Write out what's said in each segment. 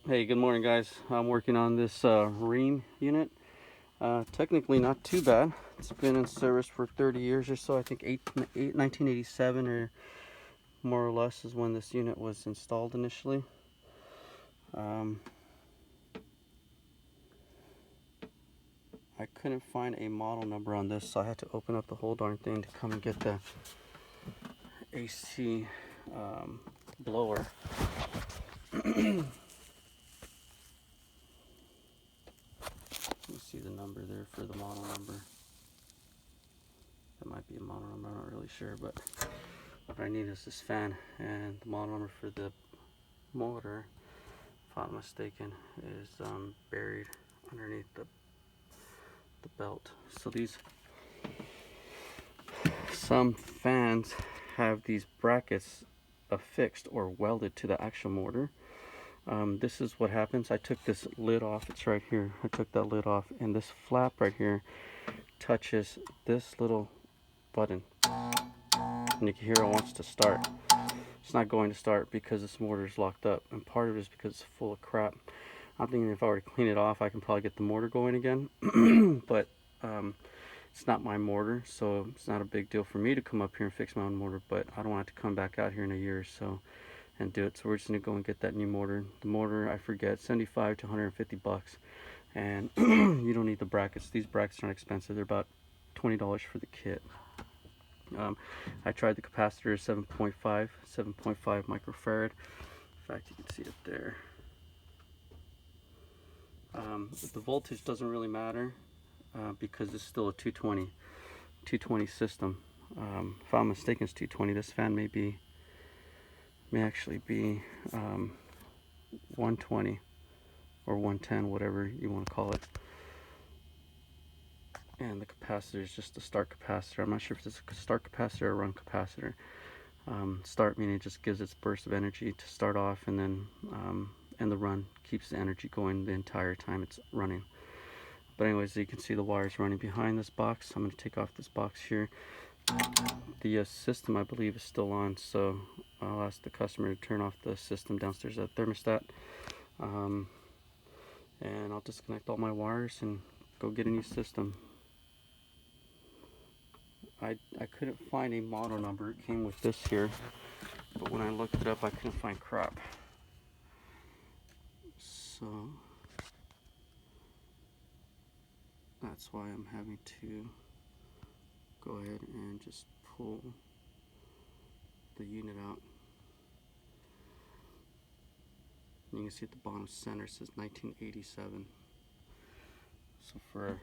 Hey, good morning, guys. I'm working on this RHEEM unit. Technically not too bad. It's been in service for 30 years or so. I think 1987 or more or less is when this unit was installed initially. I couldn't find a model number on this, so I had to open up the whole darn thing to come and get the AC blower. You see the number there for the model number. That might be a model number, I'm not really sure, but what I need is this fan, and the model number for the motor, if I'm not mistaken, is buried underneath the belt. So some fans have these brackets affixed or welded to the actual motor. This is what happens. I took this lid off. It's right here. I took that lid off, and this flap right here touches this little button, and you can hear it wants to start. It's not going to start because this motor is locked up, and part of it is because it's full of crap. I'm thinking if I were to clean it off, I can probably get the motor going again. But it's not my motor, so it's not a big deal for me to come up here and fix my own motor, but I don't want to come back out here in a year or so and do it. So we're just going to go and get that new motor. The motor, I forget, 75 to 150 bucks. And you don't need the brackets. These brackets aren't expensive. They're about $20 for the kit. I tried the capacitor, 7.5 microfarad. In fact, you can see it there. The voltage doesn't really matter because it's still a 220 system. If I'm mistaken, it's 220. This fan may actually be 120 or 110, whatever you want to call it. And the capacitor is just a start capacitor. I'm not sure if it's a start capacitor or run capacitor. Start meaning it just gives its burst of energy to start off, and then and the run keeps the energy going the entire time it's running. But anyways, you can see the wires running behind this box. I'm going to take off this box here. The system, I believe, is still on, so I'll ask the customer to turn off the system downstairs at thermostat, and I'll disconnect all my wires and go get a new system. I couldn't find a model number. It came with this here, but when I looked it up, I couldn't find crap. So that's why I'm having to go ahead and just pull the unit out. You can see at the bottom center it says 1987. So for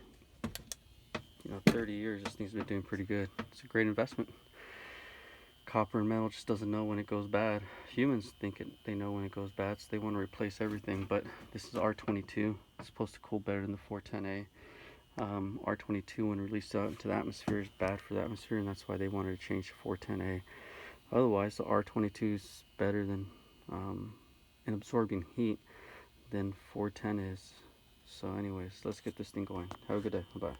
30 years, this thing's been doing pretty good. It's a great investment. Copper and metal just doesn't know when it goes bad. Humans think they know when it goes bad, so they want to replace everything. But this is R22. It's supposed to cool better than the 410A. R22, when released out into the atmosphere, is bad for the atmosphere, and that's why they wanted to change to 410A. Otherwise, the R22 is better than in absorbing heat than 410 is. So anyways, let's get this thing going. Have a good day. Bye.